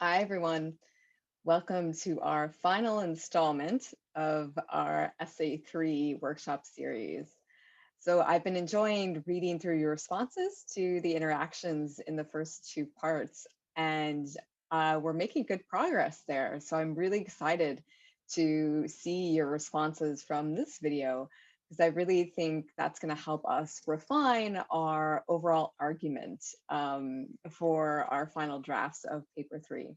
Hi, everyone. Welcome to our final installment of our Essay 3 workshop series. So I've been enjoying reading through your responses to the interactions in the first two parts, and we're making good progress there. So I'm really excited to see your responses from this video, because I really think that's going to help us refine our overall argument for our final drafts of paper 3.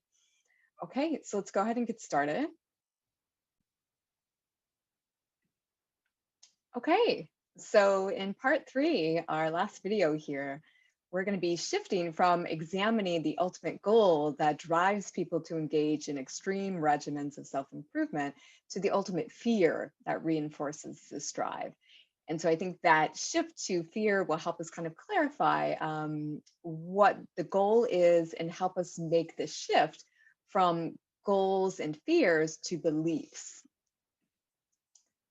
Okay, so let's go ahead and get started. Okay, so in part 3, our last video here, we're going to be shifting from examining the ultimate goal that drives people to engage in extreme regimens of self-improvement to the ultimate fear that reinforces this drive. And so I think that shift to fear will help us kind of clarify what the goal is and help us make the shift from goals and fears to beliefs.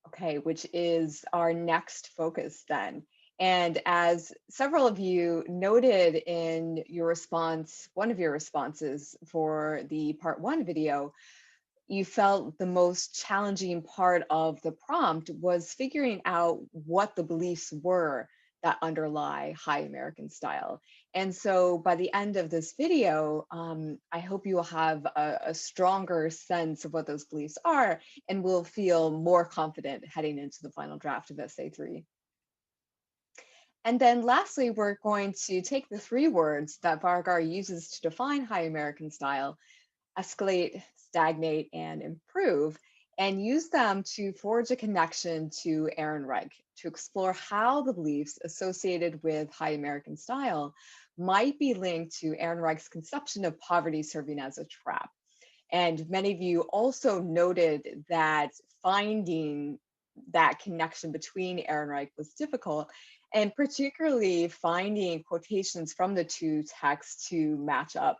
Okay, which is our next focus then. And as several of you noted in your response, one of your responses for the part 1 video, you felt the most challenging part of the prompt was figuring out what the beliefs were that underlie high American style. And so by the end of this video, I hope you will have a stronger sense of what those beliefs are and will feel more confident heading into the final draft of Essay 3. And then lastly, we're going to take the 3 words that Vargar uses to define high American style: escalate, stagnate, and improve, and use them to forge a connection to Ehrenreich to explore how the beliefs associated with high American style might be linked to Ehrenreich's conception of poverty serving as a trap. And many of you also noted that finding that connection between Ehrenreich was difficult, and particularly finding quotations from the two texts to match up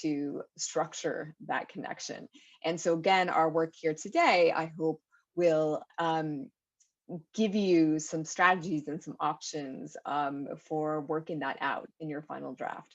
to structure that connection. And so again, our work here today, I hope, will give you some strategies and some options for working that out in your final draft.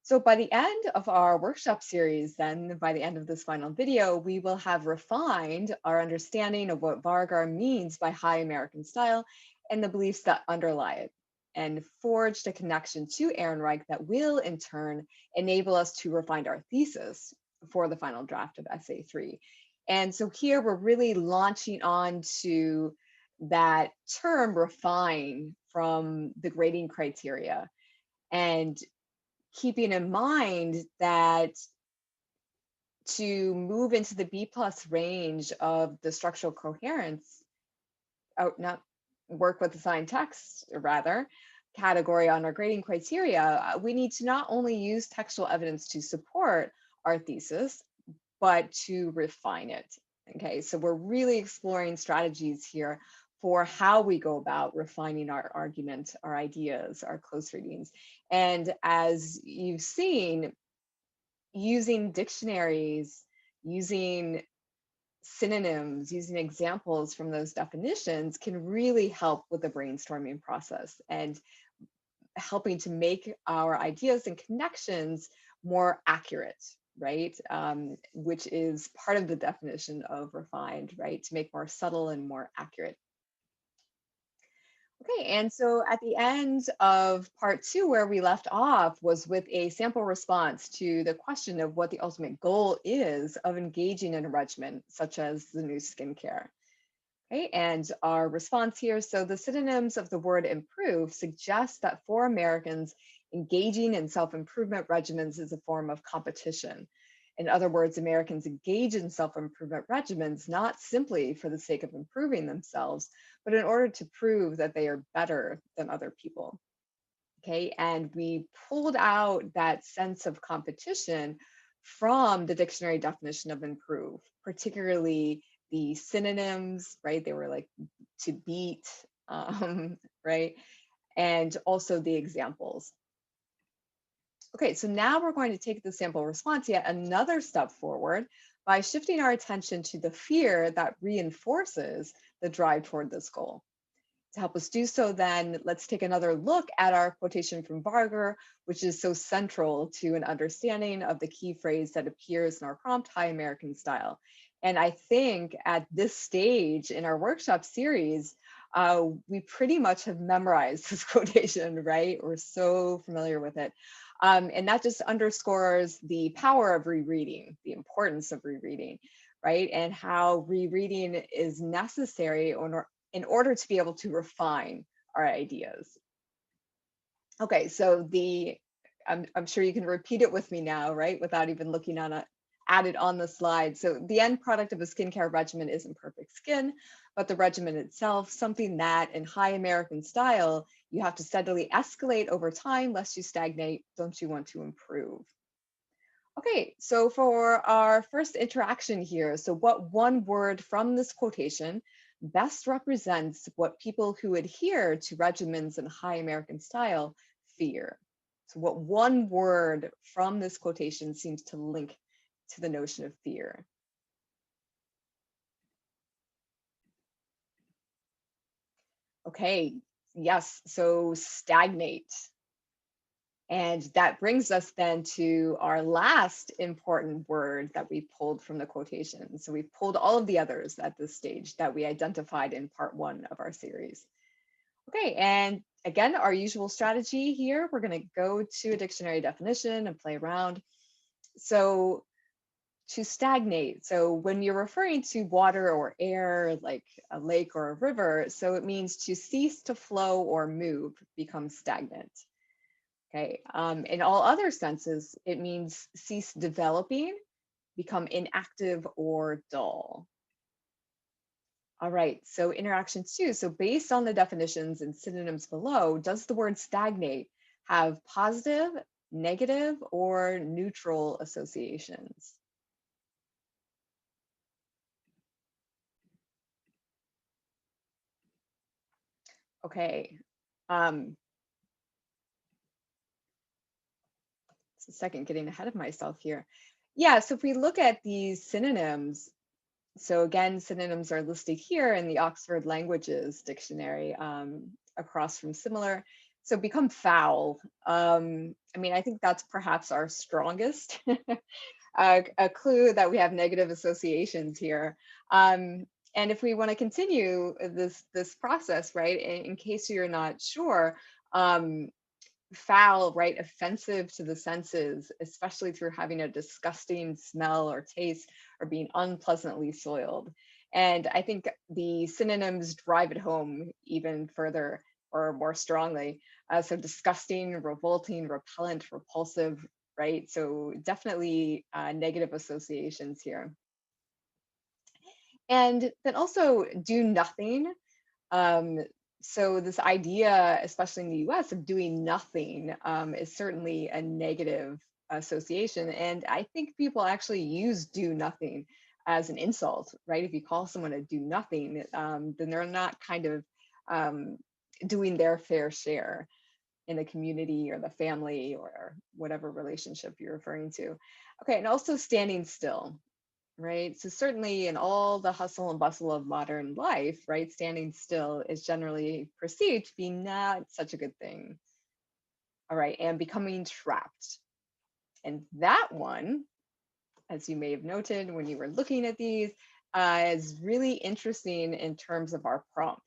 So by the end of our workshop series, then by the end of this final video, we will have refined our understanding of what Vargar means by high American style and the beliefs that underlie it, and forged a connection to Ehrenreich that will in turn enable us to refine our thesis for the final draft of Essay 3. And so here we're really launching on to that term refine from the grading criteria, and keeping in mind that to move into the B plus range of the structural coherence, not work with assigned text, rather, category on our grading criteria, we need to not only use textual evidence to support our thesis, but to refine it. Okay, so we're really exploring strategies here for how we go about refining our argument, our ideas, our close readings. And as you've seen, using dictionaries, using synonyms, using examples from those definitions can really help with the brainstorming process and helping to make our ideas and connections more accurate, right? Which is part of the definition of refined, right? To make more subtle and more accurate. Okay, and so at the end of part 2, where we left off was with a sample response to the question of what the ultimate goal is of engaging in a regimen, such as the new skincare. Okay, and our response here, so the synonyms of the word improve suggest that for Americans, engaging in self-improvement regimens is a form of competition. In other words, Americans engage in self-improvement regimens not simply for the sake of improving themselves, but in order to prove that they are better than other people. Okay, and we pulled out that sense of competition from the dictionary definition of improve, particularly the synonyms, right? They were like to beat, right? And also the examples. Okay, so now we're going to take the sample response yet another step forward by shifting our attention to the fear that reinforces the drive toward this goal. To help us do so, then let's take another look at our quotation from Varger, which is so central to an understanding of the key phrase that appears in our prompt, High American Style. And I think at this stage in our workshop series, we pretty much have memorized this quotation, right? We're so familiar with it. And that just underscores the power of rereading, the importance of rereading, right? And how rereading is necessary in order to be able to refine our ideas. Okay, so I'm sure you can repeat it with me now, right? Without even looking at it on the slide. So the end product of a skincare regimen isn't perfect skin, but the regimen itself, something that in High American Style, you have to steadily escalate over time lest you stagnate. Don't you want to improve? Okay, so for our first interaction here, so what one word from this quotation best represents what people who adhere to regimens in High American Style fear? So what one word from this quotation seems to link to the notion of fear? Okay, yes, so stagnate. And that brings us then to our last important word that we pulled from the quotation. So we've pulled all of the others at this stage that we identified in part one of our series. Okay, and again, our usual strategy here, we're going to go to a dictionary definition and play around. So to stagnate, so when you're referring to water or air, like a lake or a river, so it means to cease to flow or move, become stagnant. Okay, in all other senses, it means cease developing, become inactive or dull. All right, so interaction two. So based on the definitions and synonyms below, does the word stagnate have positive, negative, or neutral associations? Okay, um, it's a second getting ahead of myself here. Yeah, so if we look at these synonyms, so again, synonyms are listed here in the Oxford Languages Dictionary, across from similar. So become foul. I mean, I think that's perhaps our strongest a clue that we have negative associations here. And if we want to continue this process, right, in case you're not sure, um, foul, right, offensive to the senses, especially through having a disgusting smell or taste or being unpleasantly soiled. And I think the synonyms drive it home even further or more strongly. So disgusting, revolting, repellent, repulsive, right? So definitely negative associations here. And then also do nothing. Um, so this idea, especially in the US, of doing nothing is certainly a negative association. And I think people actually use do nothing as an insult, right? If you call someone a do nothing, then they're not kind of um, doing their fair share in the community or the family or whatever relationship you're referring to. Okay, and also standing still, right? So certainly in all the hustle and bustle of modern life, right, standing still is generally perceived to be not such a good thing. All right, and becoming trapped. And that one, as you may have noted when you were looking at these, is really interesting in terms of our prompt.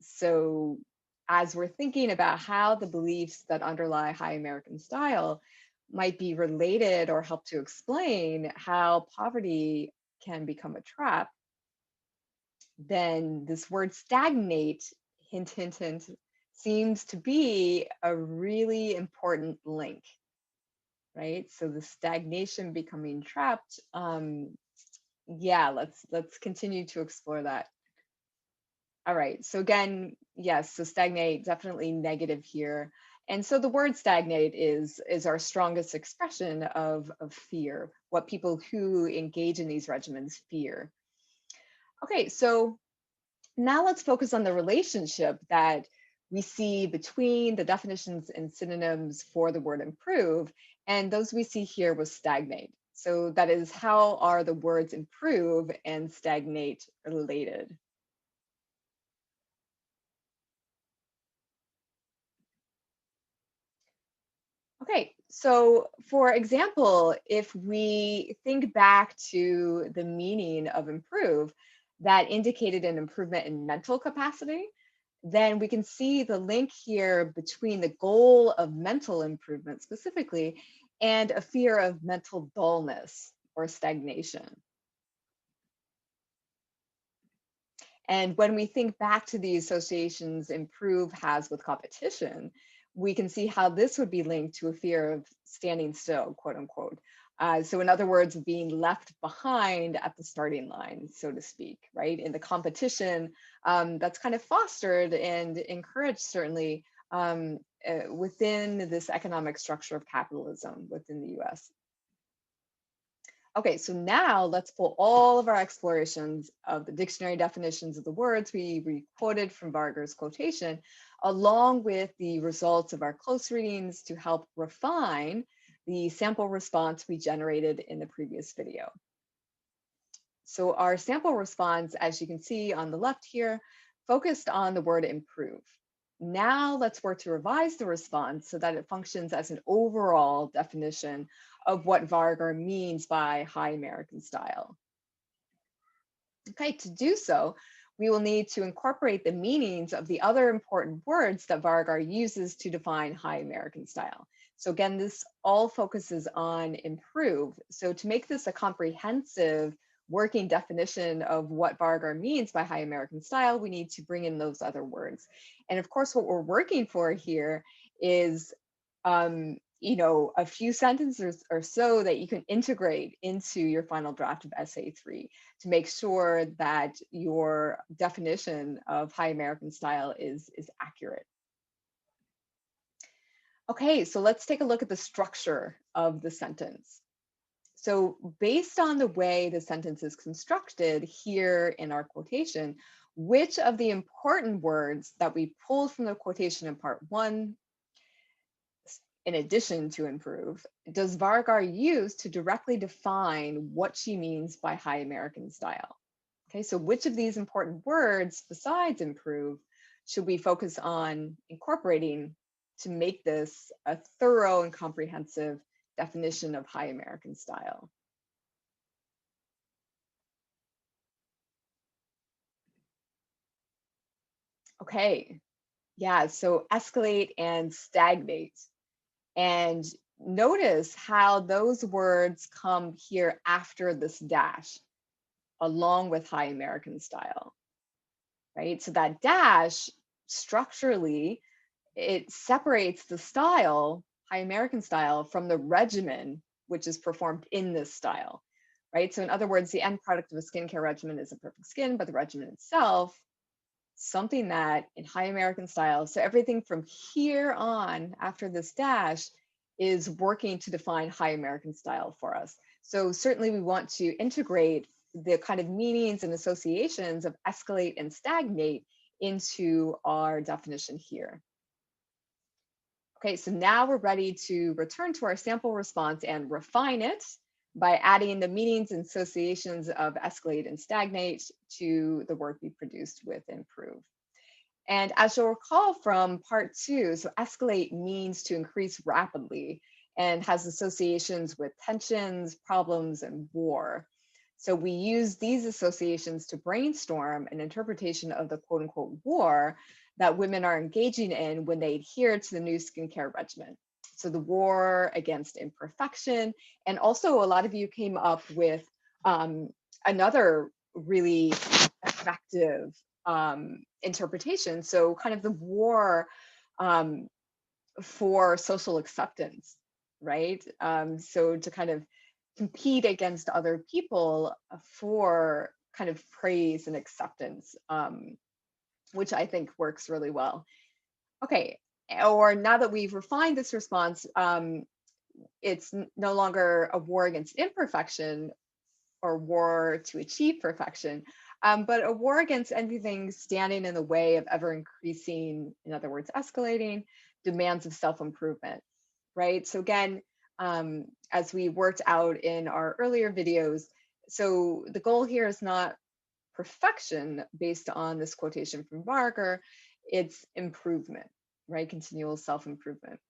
So as we're thinking about how the beliefs that underlie High American Style might be related or help to explain how poverty can become a trap, then this word stagnate, hint, hint, hint, seems to be a really important link, right? So the stagnation becoming trapped. Yeah, let's continue to explore that. All right. So again, yes, so stagnate, definitely negative here. And so the word stagnate is our strongest expression of fear, what people who engage in these regimens fear. Okay, so now let's focus on the relationship that we see between the definitions and synonyms for the word improve and those we see here with stagnate. So that is, how are the words improve and stagnate related? Okay, so for example, if we think back to the meaning of improve that indicated an improvement in mental capacity, then we can see the link here between the goal of mental improvement specifically and a fear of mental dullness or stagnation. And when we think back to the associations improve has with competition, we can see how this would be linked to a fear of standing still, quote unquote. So, in other words, being left behind at the starting line, so to speak, right? In the competition that's kind of fostered and encouraged, certainly, within this economic structure of capitalism within the US. Okay, so now let's pull all of our explorations of the dictionary definitions of the words we quoted from Varga's quotation, along with the results of our close readings to help refine the sample response we generated in the previous video. So our sample response, as you can see on the left here, focused on the word improve. Now let's work to revise the response so that it functions as an overall definition of what Varga means by high American style. Okay, to do so, we will need to incorporate the meanings of the other important words that Varga uses to define high American style. So again, this all focuses on improve. So to make this a comprehensive working definition of what Varga means by high American style, we need to bring in those other words. And of course, what we're working for here is a few sentences or so that you can integrate into your final draft of essay 3 to make sure that your definition of high American style is accurate. Okay, so let's take a look at the structure of the sentence. So based on the way the sentence is constructed here in our quotation, which of the important words that we pulled from the quotation in part 1, in addition to improve, does Varga use to directly define what she means by high American style? Okay, so which of these important words besides improve should we focus on incorporating to make this a thorough and comprehensive definition of high American style? Okay, yeah, so escalate and stagnate. And notice how those words come here after this dash, along with high American style, right? So that dash structurally, it separates the style, high American style, from the regimen, which is performed in this style, right? So in other words, the end product of a skincare regimen is a perfect skin, but the regimen itself, something that in high American style, so everything from here on after this dash is working to define high American style for us. So certainly we want to integrate the kind of meanings and associations of escalate and stagnate into our definition here. Okay, so now we're ready to return to our sample response and refine it by adding the meanings and associations of escalate and stagnate to the work we produced with improve. And as you'll recall from part 2, so escalate means to increase rapidly and has associations with tensions, problems, and war. So we use these associations to brainstorm an interpretation of the quote unquote war that women are engaging in when they adhere to the new skincare regimen. So the war against imperfection. And also a lot of you came up with another really effective interpretation. So kind of the war for social acceptance, right? So to kind of compete against other people for kind of praise and acceptance, which I think works really well. Okay, or now that we've refined this response, it's no longer a war against imperfection or war to achieve perfection, but a war against anything standing in the way of ever increasing, in other words, escalating demands of self-improvement, right? So again, as we worked out in our earlier videos, so the goal here is not perfection based on this quotation from Varga, it's improvement, right? Continual self-improvement.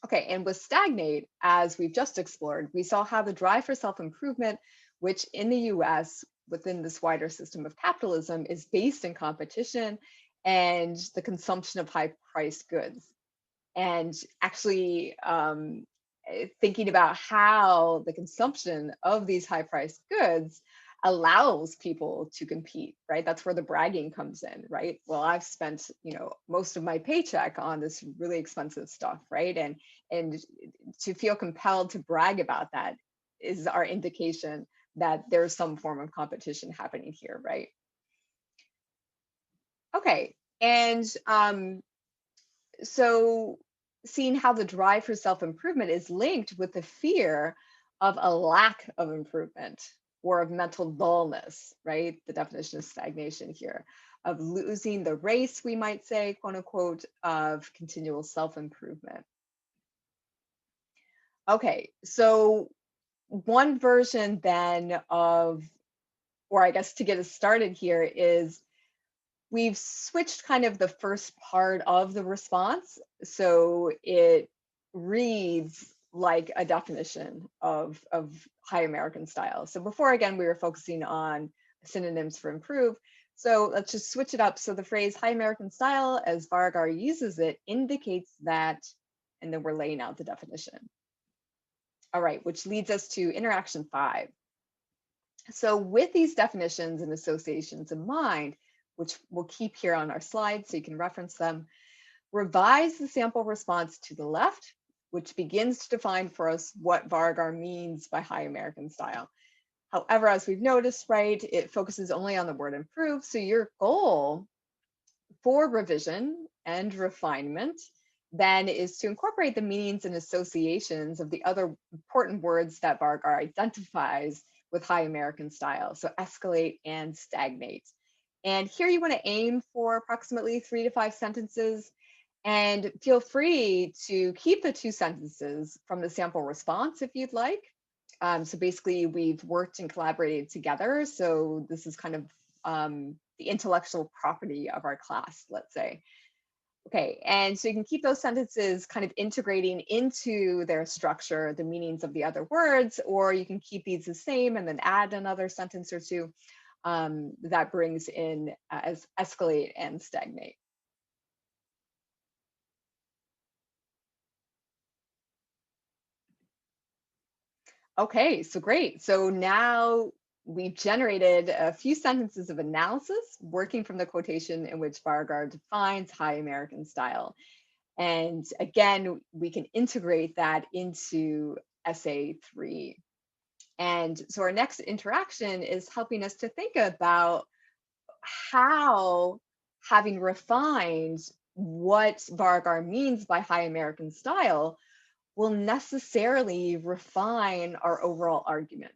Okay, and with stagnate, as we've just explored, we saw how the drive for self-improvement, which in the US, within this wider system of capitalism, is based in competition and the consumption of high-priced goods. And actually thinking about how the consumption of these high-priced goods allows people to compete, right? That's where the bragging comes in, right? Well, I've spent, most of my paycheck on this really expensive stuff, right? And to feel compelled to brag about that is our indication that there's some form of competition happening here, right? Okay, and so seeing how the drive for self-improvement is linked with the fear of a lack of improvement or of mental dullness, right? The definition of stagnation here, of losing the race, we might say, quote unquote, of continual self-improvement. Okay, so one version then of, or I guess to get us started here, is we've switched kind of the first part of the response. So it reads like a definition of high American style. So before, again, we were focusing on synonyms for improve. So let's just switch it up. So the phrase high American style, as Vargar uses it, indicates that, and then we're laying out the definition. All right, which leads us to interaction 5. So with these definitions and associations in mind, which we'll keep here on our slide so you can reference them, revise the sample response to the left, which begins to define for us what Vargar means by high American style. However, as we've noticed, right, it focuses only on the word improve. So your goal for revision and refinement then is to incorporate the meanings and associations of the other important words that Vargar identifies with high American style. So escalate and stagnate. And here you want to aim for approximately 3 to 5 sentences, and feel free to keep the 2 sentences from the sample response if you'd like. So basically we've worked and collaborated together. So this is kind of the intellectual property of our class, let's say. Okay, and so you can keep those sentences kind of integrating into their structure, the meanings of the other words, or you can keep these the same and then add another sentence or two that brings in as escalate and stagnate. Okay, so great. So now we've generated a few sentences of analysis working from the quotation in which Vargar defines high American style. And again, we can integrate that into essay 3. And so our next interaction is helping us to think about how, having refined what Vargar means by high American style, will necessarily refine our overall argument,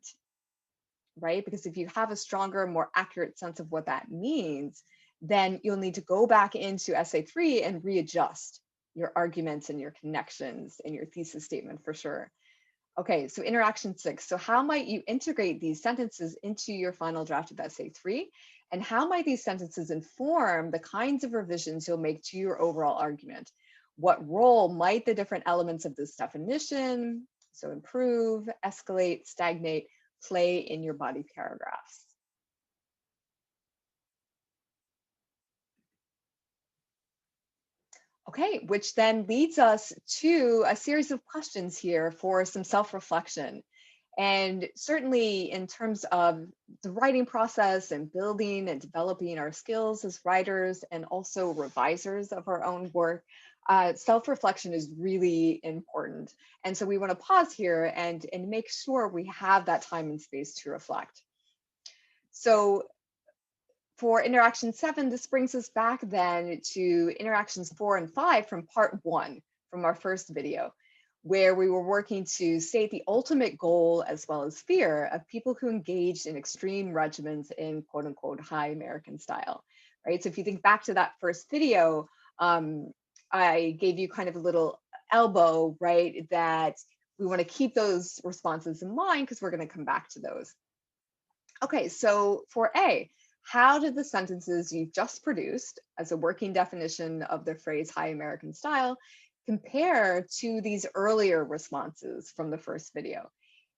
right? Because if you have a stronger, more accurate sense of what that means, then you'll need to go back into essay 3 and readjust your arguments and your connections and your thesis statement for sure. Okay, so interaction 6. So how might you integrate these sentences into your final draft of essay 3? And how might these sentences inform the kinds of revisions you'll make to your overall argument? What role might the different elements of this definition, so improve, escalate, stagnate, play in your body paragraphs? Okay, which then leads us to a series of questions here for some self-reflection. And certainly in terms of the writing process and building and developing our skills as writers and also revisers of our own work, self-reflection is really important. And so we want to pause here and make sure we have that time and space to reflect. So for interaction 7, this brings us back then to interactions 4 and 5 from part 1 from our first video, where we were working to state the ultimate goal as well as fear of people who engaged in extreme regimens in quote unquote high American style, right? So if you think back to that first video, I gave you kind of a little elbow, right? That we want to keep those responses in mind because we're going to come back to those. Okay, so for A, how did the sentences you've just produced as a working definition of the phrase high American style compare to these earlier responses from the first video.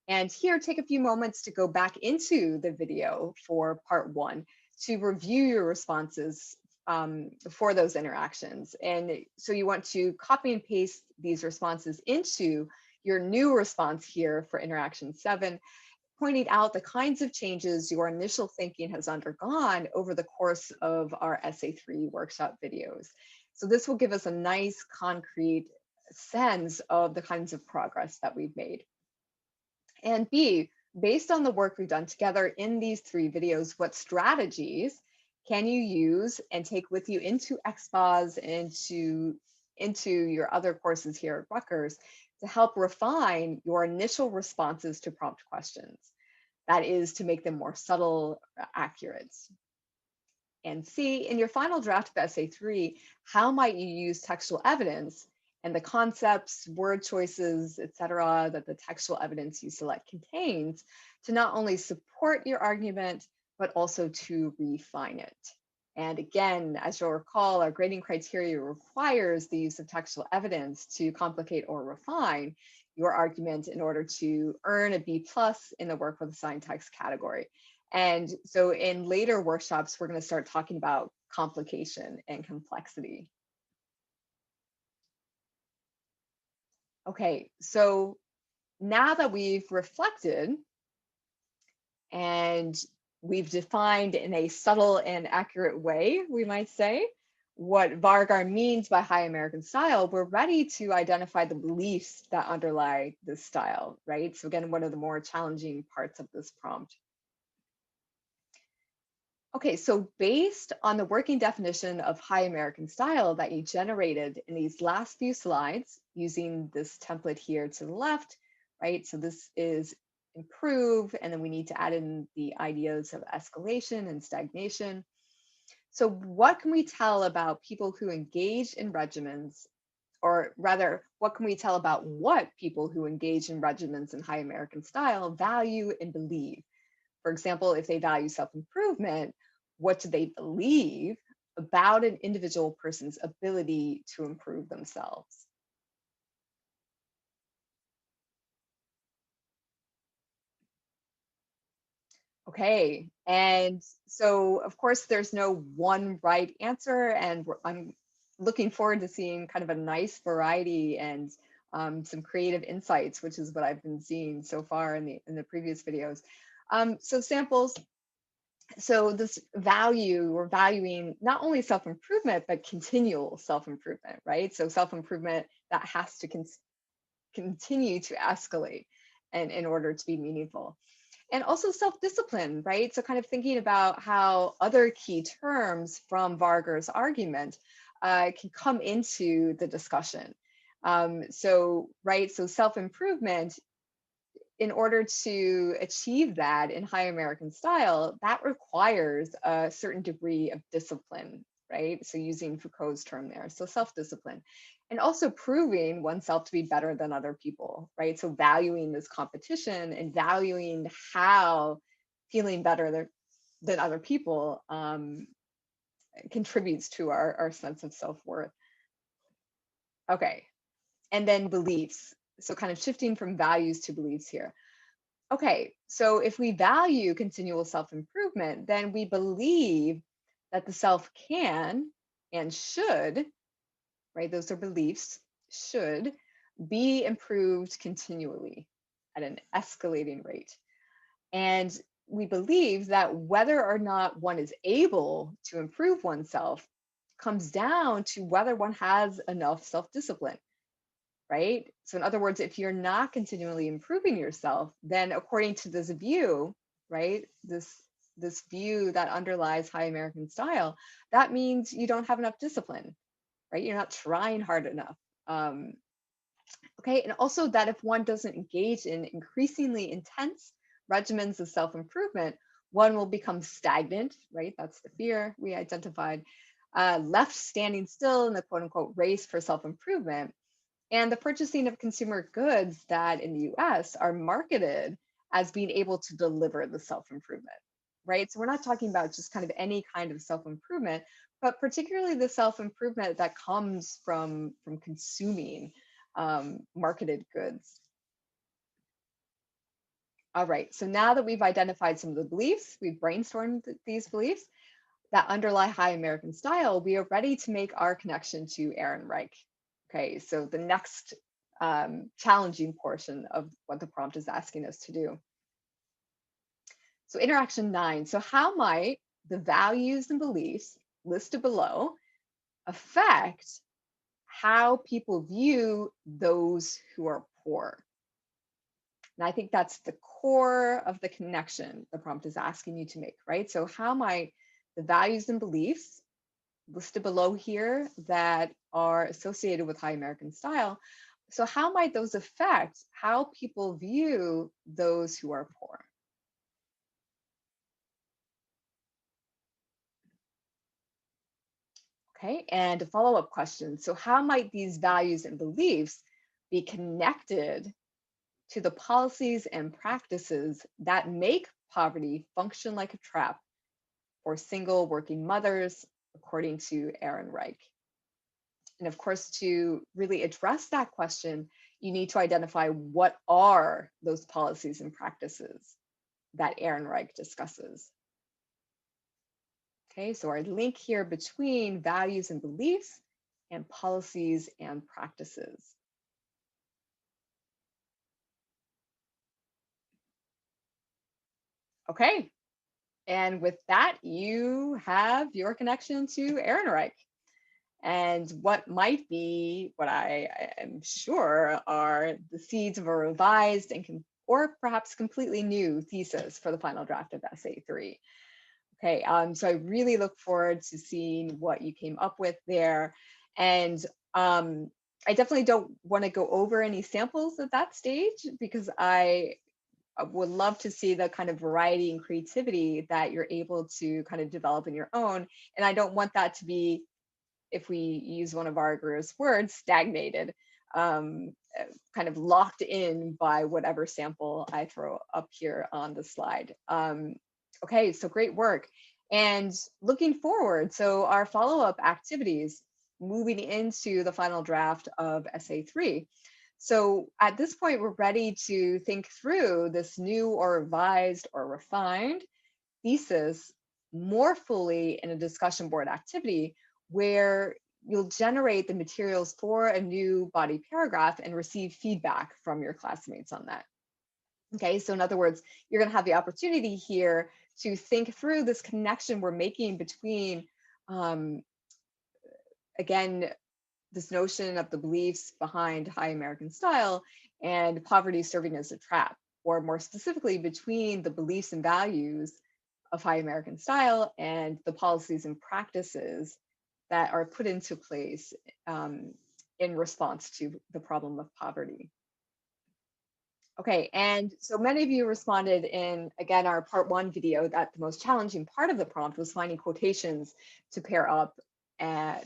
And here, take a few moments to go back into the video for part one to review your responses for those interactions. And so you want to copy and paste these responses into your new response here for interaction 7, pointing out the kinds of changes your initial thinking has undergone over the course of our Essay 3 workshop videos. So this will give us a nice concrete sense of the kinds of progress that we've made. And B, based on the work we've done together in these 3 videos, what strategies can you use and take with you into XPOS and into your other courses here at Rutgers to help refine your initial responses to prompt questions? That is, to make them more subtle, accurate. And C, in your final draft of Essay 3, how might you use textual evidence and the concepts, word choices, etc., that the textual evidence you select contains to not only support your argument, but also to refine it? And again, as you'll recall, our grading criteria requires the use of textual evidence to complicate or refine your argument in order to earn a B+ in the work with assigned text category. And so in later workshops, we're going to start talking about complication and complexity. Okay, so now that we've reflected and we've defined in a subtle and accurate way, we might say, what Vargar means by high American style, we're ready to identify the beliefs that underlie this style, right? So again, one of the more challenging parts of this prompt. Okay, so based on the working definition of high American style that you generated in these last few slides using this template here to the left, right? So this is improve, and then we need to add in the ideas of escalation and stagnation. So what can we tell about people who engage in regimens, or rather, what can we tell about what people who engage in regimens in high American style value and believe? For example, if they value self-improvement, what do they believe about an individual person's ability to improve themselves? Okay, and so of course there's no one right answer, and I'm looking forward to seeing kind of a nice variety and some creative insights, which is what I've been seeing so far in the previous videos. So samples. So this value, we're valuing not only self-improvement, but continual self-improvement, right? So self-improvement that has to continue to escalate and in order to be meaningful. And also self-discipline, right? So kind of thinking about how other key terms from Vargar's argument can come into the discussion. So self-improvement, in order to achieve that in high American style, that requires a certain degree of discipline, right? So using Foucault's term there, so self-discipline, and also proving oneself to be better than other people, right? So valuing this competition and valuing how feeling better than other people contributes to our sense of self-worth. Okay, and then beliefs. So kind of shifting from values to beliefs here. Okay, so if we value continual self-improvement, then we believe that the self can and should, right? Those are beliefs, should be improved continually at an escalating rate. And we believe that whether or not one is able to improve oneself comes down to whether one has enough self-discipline, right? So in other words, if you're not continually improving yourself, then according to this view, right, this view that underlies high American style, that means you don't have enough discipline, right? You're not trying hard enough. Okay, and also that if one doesn't engage in increasingly intense regimens of self-improvement, one will become stagnant, right? That's the fear we identified, left standing still in the quote unquote race for self-improvement, and the purchasing of consumer goods that in the US are marketed as being able to deliver the self-improvement. right? So we're not talking about just kind of any kind of self-improvement, but particularly the self-improvement that comes from consuming marketed goods. All right, so now that we've identified some of the beliefs, we've brainstormed these beliefs that underlie high American style, we are ready to make our connection to Ehrenreich. Okay, so the next challenging portion of what the prompt is asking us to do. So interaction 9, so how might the values and beliefs listed below affect how people view those who are poor? And I think that's the core of the connection the prompt is asking you to make, right? So how might the values and beliefs listed below here that are associated with high American style, so how might those affect how people view those who are poor? Okay, and a follow-up question. So how might these values and beliefs be connected to the policies and practices that make poverty function like a trap for single working mothers, according to Ehrenreich? And of course, to really address that question, you need to identify what are those policies and practices that Ehrenreich discusses. Okay, so our link here between values and beliefs and policies and practices. Okay, and with that, you have your connection to Ehrenreich and what might be what I am sure are the seeds of a revised and or perhaps completely new thesis for the final draft of Essay 3. Okay, so I really look forward to seeing what you came up with there. And I definitely don't want to go over any samples at that stage because I would love to see the kind of variety and creativity that you're able to kind of develop in your own. And I don't want that to be, if we use one of Varga's words, stagnated, kind of locked in by whatever sample I throw up here on the slide. Okay, so great work. And looking forward, so our follow-up activities moving into the final draft of Essay 3. So at this point, we're ready to think through this new or revised or refined thesis more fully in a discussion board activity where you'll generate the materials for a new body paragraph and receive feedback from your classmates on that. Okay, so in other words, you're going to have the opportunity here to think through this connection we're making between, again, this notion of the beliefs behind high American style and poverty serving as a trap, or more specifically, between the beliefs and values of high American style and the policies and practices that are put into place in response to the problem of poverty. Okay, and so many of you responded in, again, our part 1 video that the most challenging part of the prompt was finding quotations to pair up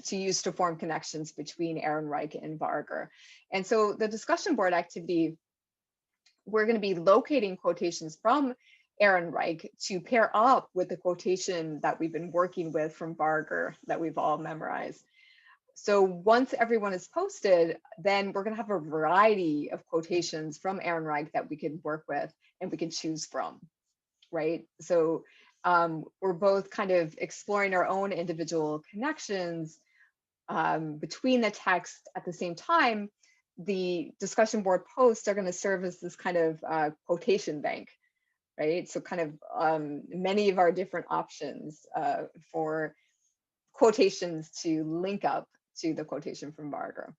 to use to form connections between Ehrenreich and Varga. And so the discussion board activity, we're going to be locating quotations from Ehrenreich to pair up with the quotation that we've been working with from Varga that we've all memorized. So once everyone is posted, then we're going to have a variety of quotations from Ehrenreich that we can work with and we can choose from, right? So we're both kind of exploring our own individual connections between the text. At the same time, the discussion board posts are going to serve as this kind of quotation bank, right? So kind of many of our different options for quotations to link up to the quotation from Varga.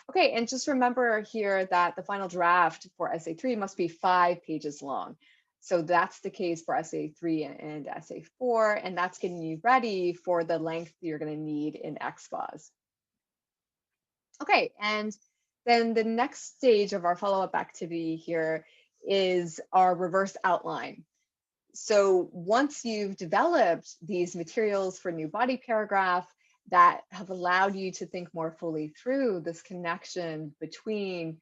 Okay, and just remember here that the final draft for Essay 3 must be 5 pages long. So that's the case for Essay 3 and Essay 4, and that's getting you ready for the length you're going to need in XPOS. Okay, and then the next stage of our follow-up activity here is our reverse outline. So once you've developed these materials for new body paragraph that have allowed you to think more fully through this connection between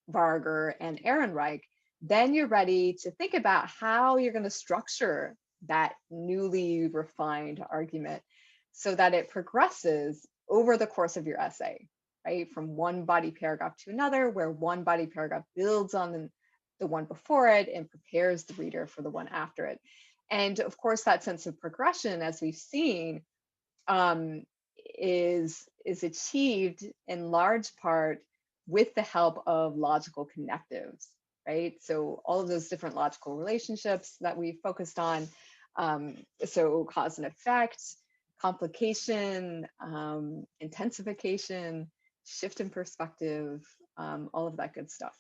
Varga and Ehrenreich, then you're ready to think about how you're going to structure that newly refined argument so that it progresses over the course of your essay, right? From one body paragraph to another, where one body paragraph builds on the one before it and prepares the reader for the one after it. And of course, that sense of progression, as we've seen, um, is achieved in large part with the help of logical connectives, right? So all of those different logical relationships that we focused on, so cause and effect, complication, intensification, shift in perspective, all of that good stuff.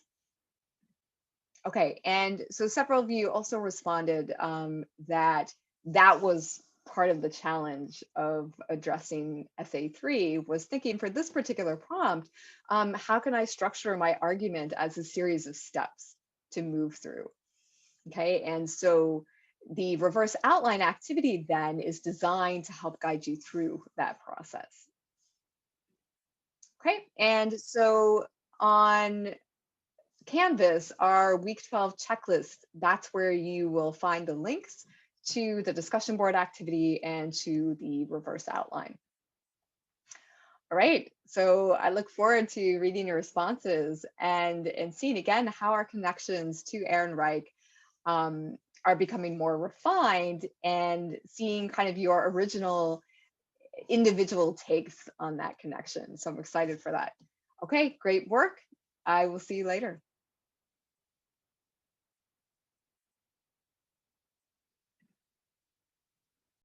Okay, and so several of you also responded that that was part of the challenge of addressing SA3 was thinking for this particular prompt, how can I structure my argument as a series of steps to move through? Okay, and so the reverse outline activity then is designed to help guide you through that process. Okay, and so on Canvas, our week 12 checklist, that's where you will find the links to the discussion board activity and to the reverse outline. All right, so I look forward to reading your responses and seeing again how our connections to Ehrenreich are becoming more refined and seeing kind of your original individual takes on that connection. So I'm excited for that. Okay, great work. I will see you later.